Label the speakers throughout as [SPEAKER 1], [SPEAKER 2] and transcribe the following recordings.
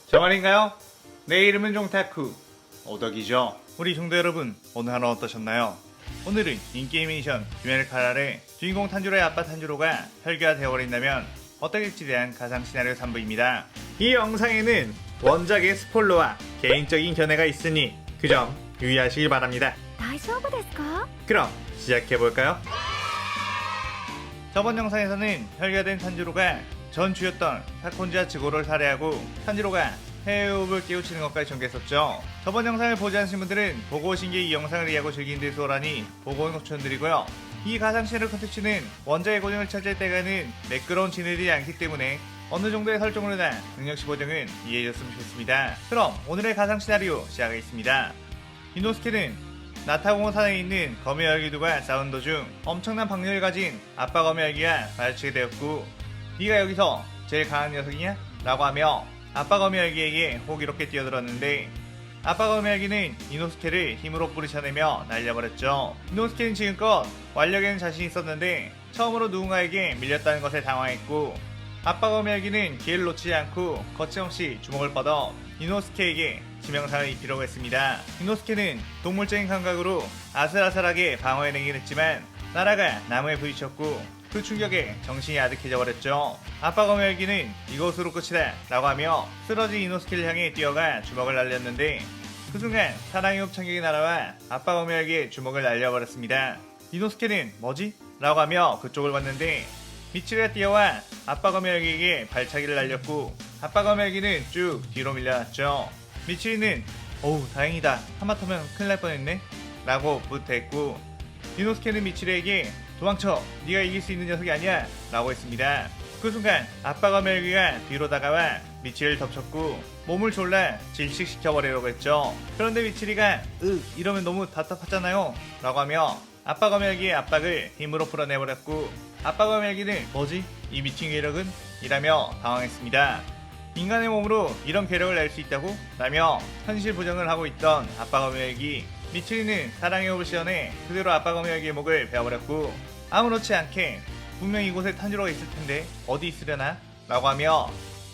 [SPEAKER 1] 저 말인가요? 내 이름은 종타쿠 오덕이죠. 우리 종도 여러분, 오늘 하루 어떠셨나요? 오늘은 인기 애니메이션 유메르 카라의 주인공 탄지로의 아빠 탄지로가 혈기가 되어버린다면 어떻게일지 대한 가상 시나리오 3부입니다. 이 영상에는 원작의 스포일러와 개인적인 견해가 있으니 그 점 유의하시길 바랍니다.
[SPEAKER 2] 大丈夫ですか?
[SPEAKER 1] 그럼 시작해볼까요? 저번 영상에서는 혈기가 된 탄지로가 전 주였던 사콘지와 즈고를 살해하고 탄지로가 해외호흡을 깨우치는 것까지 전개했었죠. 저번 영상을 보지 않으신 분들은 보고 오신 게 이 영상을 이해하고 즐기는 데 수월하니 보고 오는 거 추천드리고요. 이 가상 시나리오 컨텐츠는 원작의 고증을 차지할 때가는 매끄러운 진행이 않기 때문에 어느 정도의 설정으로나 능력치 보정은 이해해줬으면 좋겠습니다. 그럼 오늘의 가상 시나리오 시작하겠습니다. 이노스케는 나타공원 산에 있는 거미열기두가 싸운 도중 엄청난 박력을 가진 아빠 거미열기가 마주치게 되었고, 네가 여기서 제일 강한 녀석이냐? 라고 하며 아빠 거미열기에게 호기롭게 뛰어들었는데, 아빠 거미열기는 이노스케를 힘으로 뿌리쳐내며 날려버렸죠. 이노스케는 지금껏 완력에는 자신이 있었는데 처음으로 누군가에게 밀렸다는 것에 당황했고, 아빠 거미열기는 기회를 놓치지 않고 거침없이 주먹을 뻗어 이노스케에게 지명상을 입히려고 했습니다. 이노스케는 동물적인 감각으로 아슬아슬하게 방어해내긴 했지만 나라가 나무에 부딪혔고 그 충격에 정신이 아득해져 버렸죠. 아빠 거미열기는 이것으로 끝이다 라고 하며 쓰러진 이노스케를 향해 뛰어가 주먹을 날렸는데, 그 순간 사랑의 흡창격이 날아와 아빠 거미열기의 주먹을 날려버렸습니다. 이노스케는 뭐지? 라고 하며 그쪽을 봤는데 미치리가 뛰어와 아빠 거미열기에게 발차기를 날렸고 아빠 거미열기는 쭉 뒤로 밀려났죠. 미치리는 어우 다행이다, 하마터면 큰일 날 뻔했네 라고 부탁했고, 이노스케는 미치리에게 도망쳐, 네가 이길 수 있는 녀석이 아니야 라고 했습니다. 그 순간 아빠 거미열기가 뒤로 다가와 미치리를 덮쳤고 몸을 졸라 질식시켜버리려고 했죠. 그런데 미치리가 이러면 너무 답답하잖아요 라고 하며 아빠 거미열기의 압박을 힘으로 풀어내버렸고, 아빠 거미열기는 뭐지? 이 미친 괴력은? 이라며 당황했습니다. 인간의 몸으로 이런 괴력을 낼 수 있다고? 라며 현실 부정을 하고 있던 아빠 거미열기. 미치리는 사랑의 호흡을 시원해 그대로 아빠 거미열기의 목을 베어버렸고, 아무렇지 않게 분명히 이곳에 탄지로가 있을 텐데 어디 있으려나? 라고 하며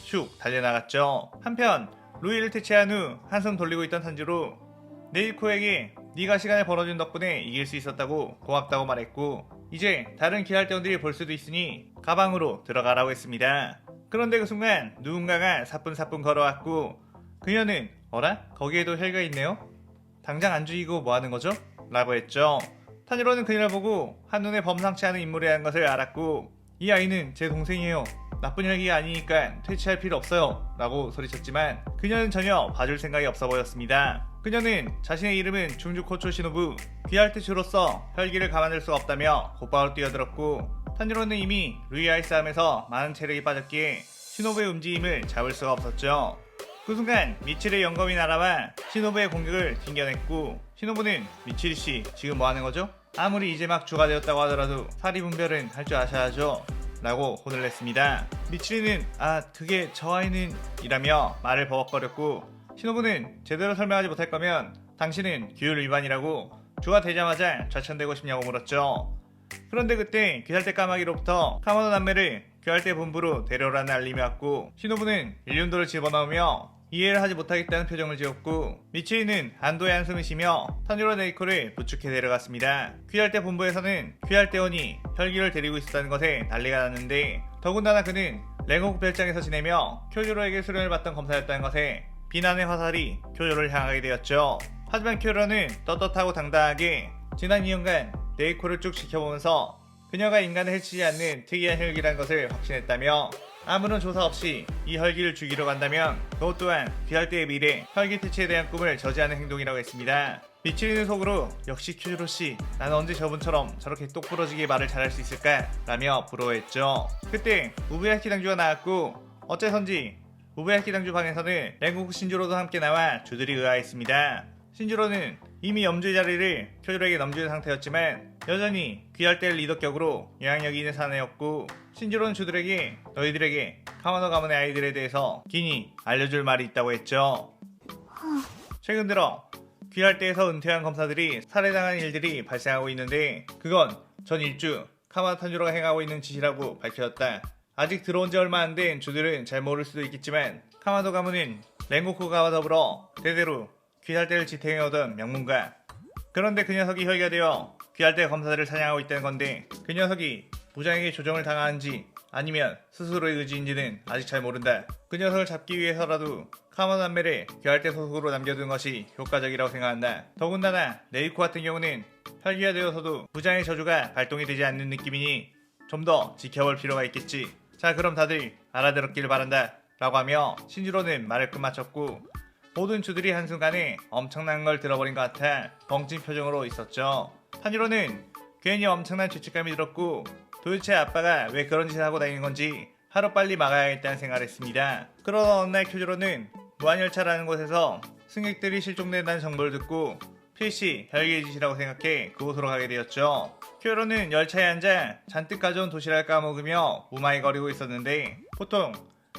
[SPEAKER 1] 슉 달려나갔죠. 한편 루이를 퇴치한 후 한숨 돌리고 있던 탄지로 네이코에게 네가 시간을 벌어준 덕분에 이길 수 있었다고 고맙다고 말했고, 이제 다른 기할대원들이 볼 수도 있으니 가방으로 들어가라고 했습니다. 그런데 그 순간 누군가가 사뿐사뿐 걸어왔고, 그녀는 어라? 거기에도 혈기가 있네요? 당장 안 죽이고 뭐하는 거죠? 라고 했죠. 탄지로는 그녀를 보고 한눈에 범상치 않은 인물이라는 것을 알았고, 이 아이는 제 동생이에요, 나쁜 혈기가 아니니까 퇴치할 필요 없어요 라고 소리쳤지만 그녀는 전혀 봐줄 생각이 없어 보였습니다. 그녀는 자신의 이름은 중주코초 시노부, 귀할대주로서 혈기를 가만둘 수가 없다며 곧바로 뛰어들었고, 탄지로는 이미 루이와의 싸움에서 많은 체력이 빠졌기에 시노부의 움직임을 잡을 수가 없었죠. 그 순간 미치리의 영검이 날아와 시노부의 공격을 튕겨냈고, 시노부는 미치리씨 지금 뭐하는 거죠? 아무리 이제 막 주가 되었다고 하더라도 사리 분별은 할 줄 아셔야죠 라고 혼을 냈습니다. 미치리는 그게 저 아이는 이라며 말을 버벅거렸고, 시노부는 제대로 설명하지 못할 거면 당신은 규율 위반이라고 주가 되자마자 좌천되고 싶냐고 물었죠. 그런데 그때 귀할대 까마귀로부터 카모노 남매를 귀할대 본부로 데려오라는 알림이 왔고, 시노부는 일륜도를 집어넣으며 이해를 하지 못하겠다는 표정을 지었고, 미치리는 안도의 한숨을 쉬며 탄지로 네이코를 부축해 데려갔습니다. 귀할대 본부에서는 귀할대원이 혈기를 데리고 있었다는 것에 난리가 났는데, 더군다나 그는 랭고국 별장에서 지내며 쿄조로에게 수련을 받던 검사였다는 것에 비난의 화살이 쿄조로를 향하게 되었죠. 하지만 쿄조로는 떳떳하고 당당하게 지난 2년간 네이코를 쭉 지켜보면서 그녀가 인간을 해치지 않는 특이한 혈기라는 것을 확신했다며 아무런 조사 없이 이 혈기를 죽이러 간다면 그것 또한 귀할대의 미래 혈기 퇴치에 대한 꿈을 저지하는 행동이라고 했습니다. 미치리는 속으로 역시 큐즈로씨, 난 언제 저분처럼 저렇게 똑부러지게 말을 잘할 수 있을까? 라며 부러워했죠. 그때 우부야키 당주가 나왔고, 어째선지 우부야키 당주 방에서는 랭고쿠 신주로도 함께 나와 주들이 의아했습니다. 신주로는 이미 염주의 자리를 쿄조로에게 넘긴 상태였지만 여전히 귀할대의 리더격으로 영향력이 있는 사내였고, 신주로는 주들에게 너희들에게 카모노 가문의 아이들에 대해서 긴히 알려줄 말이 있다고 했죠. 최근 들어 귀할대에서 은퇴한 검사들이 살해당한 일들이 발생하고 있는데 그건 전 일주 카모노 탄주로가 행하고 있는 짓이라고 밝혀졌다. 아직 들어온 지 얼마 안 된 주들은 잘 모를 수도 있겠지만 카모노 가문은 랭고쿠가와 더불어 대대로 귀살대를 지탱해오던 명문가. 그런데 그 녀석이 혈기가 되어 귀살대 검사들을 사냥하고 있다는 건데 그 녀석이 부장에게 조정을 당하는지 아니면 스스로의 의지인지는 아직 잘 모른다. 그 녀석을 잡기 위해서라도 카모난멜을 귀살대 소속으로 남겨두는 것이 효과적이라고 생각한다. 더군다나 네이코 같은 경우는 혈기가 되어서도 부장의 저주가 발동이 되지 않는 느낌이니 좀 더 지켜볼 필요가 있겠지. 자, 그럼 다들 알아들었길 바란다 라고 하며 신지로는 말을 끝마쳤고 모든 주들이 한순간에 엄청난 걸 들어버린 것 같아 벙찐 표정으로 있었죠. 탄지로는 괜히 엄청난 죄책감이 들었고 도대체 아빠가 왜 그런 짓을 하고 다니는 건지 하루빨리 막아야겠다는 생각을 했습니다. 그러던 어느 날 큐조로는 무한열차라는 곳에서 승객들이 실종된다는 정보를 듣고 필시 혈기의 짓이라고 생각해 그곳으로 가게 되었죠. 큐조로는 열차에 앉아 잔뜩 가져온 도시락을 까먹으며 무마해거리고 있었는데 보통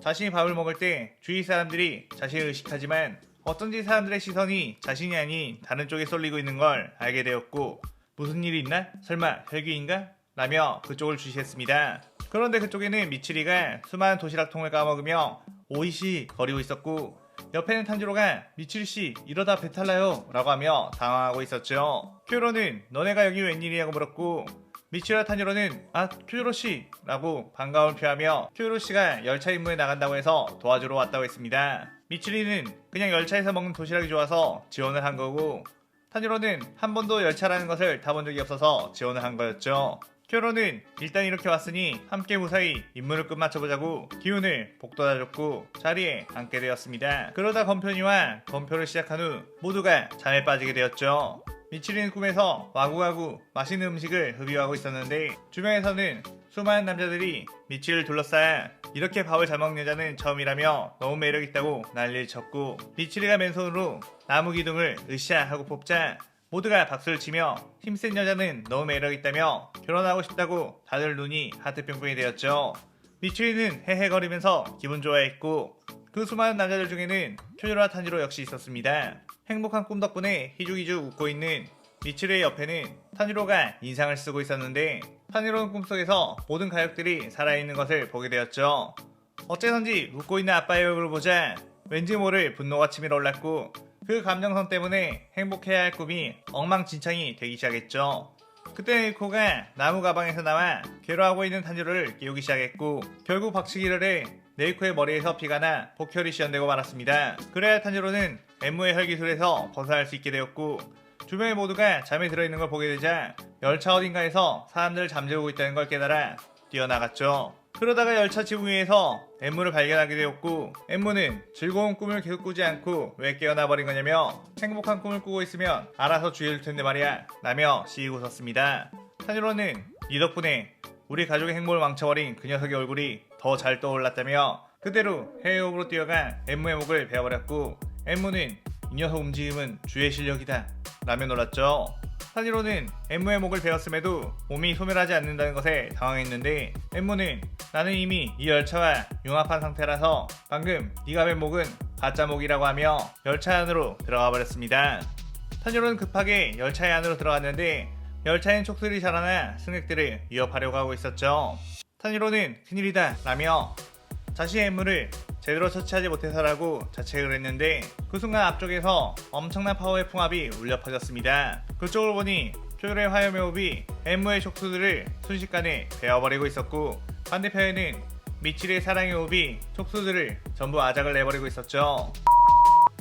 [SPEAKER 1] 자신이 밥을 먹을 때 주위 사람들이 자신을 의식하지만 어쩐지 사람들의 시선이 자신이 아닌 다른 쪽에 쏠리고 있는 걸 알게 되었고 무슨 일이 있나? 설마 혈기인가? 라며 그쪽을 주시했습니다. 그런데 그쪽에는 미츠리가 수많은 도시락통을 까먹으며 오이시 거리고 있었고 옆에는 탄지로가 미츠리씨 이러다 배탈 나요 라고 하며 당황하고 있었죠. 큐조로는 너네가 여기 웬일이냐고 물었고 미츠리와 탄지로는 아 큐조로씨 라고 반가움을 표하며 큐조로씨가 열차 임무에 나간다고 해서 도와주러 왔다고 했습니다. 미츠리는 그냥 열차에서 먹는 도시락이 좋아서 지원을 한 거고 탄지로는 한 번도 열차라는 것을 타본 적이 없어서 지원을 한 거였죠. 큐조로는 일단 이렇게 왔으니 함께 무사히 임무를 끝마쳐보자고 기운을 북돋아줬고 자리에 앉게 되었습니다. 그러다 건편이와 검표를 시작한 후 모두가 잠에 빠지게 되었죠. 미츠리는 꿈에서 와구와구 맛있는 음식을 흡입하고 있었는데 주변에서는 수많은 남자들이 미츠리를 둘러싸야 이렇게 밥을 잘 먹는 여자는 처음이라며 너무 매력있다고 난리를 쳤고 미츠리가 맨손으로 나무 기둥을 으쌰 하고 뽑자 모두가 박수를 치며 힘센 여자는 너무 매력있다며 결혼하고 싶다고 다들 눈이 하트뿅뿅이 되었죠. 미츠리는 헤헤거리면서 기분 좋아했고 그 수많은 남자들 중에는 큐조로와 탄지로 역시 있었습니다. 행복한 꿈 덕분에 희죽희죽 웃고 있는 미츠리의 옆에는 탄지로가 인상을 쓰고 있었는데 탄지로는 꿈속에서 모든 가족들이 살아있는 것을 보게 되었죠. 어째선지 웃고 있는 아빠의 얼굴을 보자 왠지 모를 분노가 치밀어 올랐고 그 감정선 때문에 행복해야 할 꿈이 엉망진창이 되기 시작했죠. 그때 네이코가 나무 가방에서 나와 괴로워하고 있는 탄지로를 깨우기 시작했고 결국 박치기를 해 네이코의 머리에서 피가 나 복혈이 시연되고 말았습니다. 그래야 탄지로는 엠무의 혈기술에서 벗어날 수 있게 되었고 주변의 모두가 잠에 들어있는 걸 보게 되자 열차 어딘가에서 사람들을 잠재우고 있다는 걸 깨달아 뛰어나갔죠. 그러다가 열차 지붕 위에서 엠무를 발견하게 되었고 엠무는 즐거운 꿈을 계속 꾸지 않고 왜 깨어나 버린 거냐며 행복한 꿈을 꾸고 있으면 알아서 주의할 텐데 말이야 라며 시익 웃었습니다. 탄지로는 이 덕분에 우리 가족의 행복을 망쳐버린 그 녀석의 얼굴이 더 잘 떠올랐다며 그대로 해외호흡으로 뛰어가 엠무의 목을 베어버렸고 엠무는 이 녀석 움직임은 주의 실력이다 라며 놀랐죠. 탄지로는 엠무의 목을 베었음에도 몸이 소멸하지 않는다는 것에 당황했는데 엠무는 나는 이미 이 열차와 융합한 상태라서 방금 네가 벤 목은 가짜 목이라고 하며 열차 안으로 들어가 버렸습니다. 탄지로는 급하게 열차의 안으로 들어갔는데 열차엔 촉수들이 자라나 승객들을 위협하려고 하고 있었죠. 탄지로는 큰일이다 라며 자신의 엠무를 제대로 처치하지 못해서라고 자책을 했는데 그 순간 앞쪽에서 엄청난 파워의 풍압이 울려 퍼졌습니다. 그쪽을 보니 큐조로의 화염의 호흡이 엠무의 촉수들을 순식간에 베어버리고 있었고 반대편에는 미츠리의 사랑의 호흡이 촉수들을 전부 아작을 내버리고 있었죠.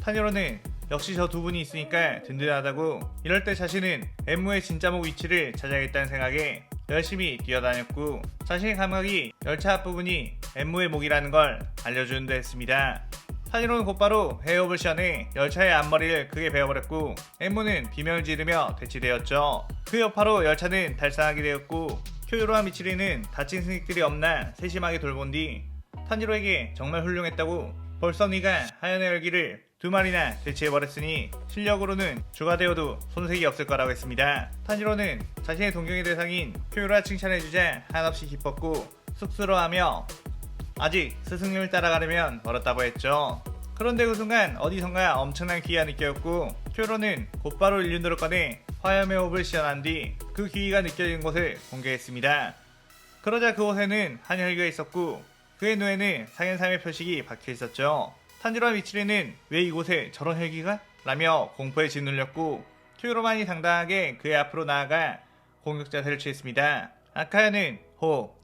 [SPEAKER 1] 탄지로는 역시 저 두 분이 있으니까 든든하다고 이럴 때 자신은 엠무의 진짜 목 위치를 찾아야겠다는 생각에 열심히 뛰어다녔고 자신의 감각이 열차 앞부분이 엠무의 목이라는 걸 알려주는 데 했습니다. 탄지로는 곧바로 해협을 시연해 열차의 앞머리를 크게 베어버렸고 엠무는 비명을 지르며 대치되었죠. 그 여파로 열차는 탈선하게 되었고 큐조로와 미츠리는 다친 승객들이 없나 세심하게 돌본 뒤 탄지로에게 정말 훌륭했다고 벌써 네가 하얀의 열기를 2마리나 대체해버렸으니 실력으로는 주가 되어도 손색이 없을 거라고 했습니다. 탄지로는 자신의 동경의 대상인 큐조로가 칭찬해주자 한없이 기뻤고 쑥스러워하며 아직 스승님을 따라가려면 멀었다고 했죠. 그런데 그 순간 어디선가 엄청난 기위가 느껴졌고 큐조로는 곧바로 일륜도를 꺼내 화염의 호흡을 시연한 뒤 그 기위가 느껴진 곳을 공개했습니다. 그러자 그곳에는 한 혈기가 있었고 그의 눈에는 상현삼의 표식이 박혀있었죠. 탄지로와 미치리는 왜 이곳에 저런 헬기가? 라며 공포에 짓눌렸고 큐로만이 당당하게 그의 앞으로 나아가 공격 자세를 취했습니다. 아카야는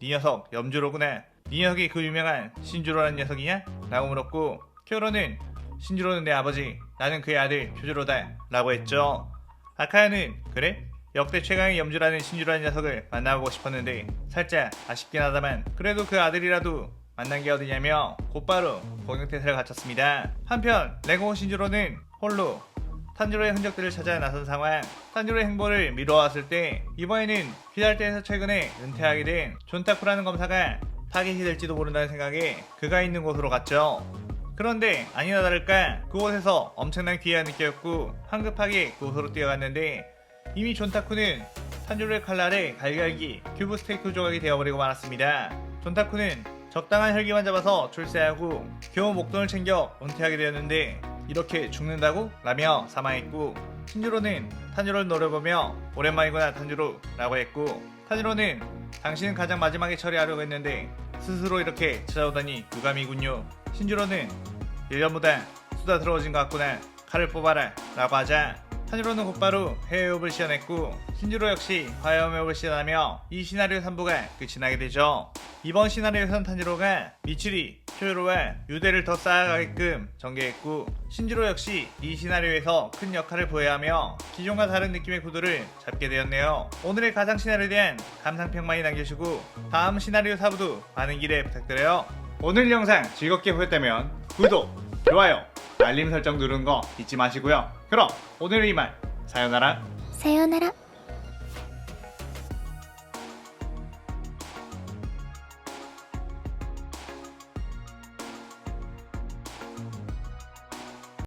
[SPEAKER 1] 니 녀석 염주로구나. 네 녀석이 그 유명한 신주로라는 녀석이냐? 라고 물었고 큐로는 신주로는 내 아버지, 나는 그의 아들 표주로다 라고 했죠. 아카야는 그래? 역대 최강의 염주라는 신주라는 녀석을 만나보고 싶었는데 살짝 아쉽긴 하다만 그래도 그 아들이라도 만난 게 어디냐며 곧바로 공격태세를 갖췄습니다. 한편 레고 신주로는 홀로 탄지로의 흔적들을 찾아 나선 상황. 탄지로의 행보를 미뤄왔을 때 이번에는 귀달대에서 최근에 은퇴하게 된 존타쿠라는 검사가 타겟이 될지도 모른다는 생각에 그가 있는 곳으로 갔죠. 그런데 아니나 다를까 그곳에서 엄청난 기회가 느꼈고 황급하게 그곳으로 뛰어갔는데 이미 존타쿠는 탄지로의 칼날에 갈갈기 큐브 스테이크 조각이 되어버리고 말았습니다. 존타쿠는 적당한 혈기만 잡아서 출세하고 겨우 목돈을 챙겨 은퇴하게 되었는데 이렇게 죽는다고? 라며 사망했고 신주로는 탄지로를 노려보며 오랜만이구나 탄지로 라고 했고 탄지로는 당신은 가장 마지막에 처리하려고 했는데 스스로 이렇게 찾아오다니 유감이군요. 신주로는 1년보다 수다스러워진 것 같구나. 칼을 뽑아라 라고 하자 탄지로는 곧바로 해외호흡을 시연했고 신주로 역시 화해호흡을 시연하며 이 시나리오 3부가 끝이 나게 되죠. 이번 시나리오에선 탄지로가 미츠리, 쿄요로와 유대를 더 쌓아가게끔 전개했고 신주로 역시 이 시나리오에서 큰 역할을 보여야 하며 기존과 다른 느낌의 구도를 잡게 되었네요. 오늘의 가상 시나리오에 대한 감상평 많이 남겨주시고 다음 시나리오 4부도 많은 기대 부탁드려요. 오늘 영상 즐겁게 보셨다면 구독, 좋아요, 알림 설정 누르는 거 잊지 마시고요. 그럼 오늘은 이만 사요나라.
[SPEAKER 2] さようなら。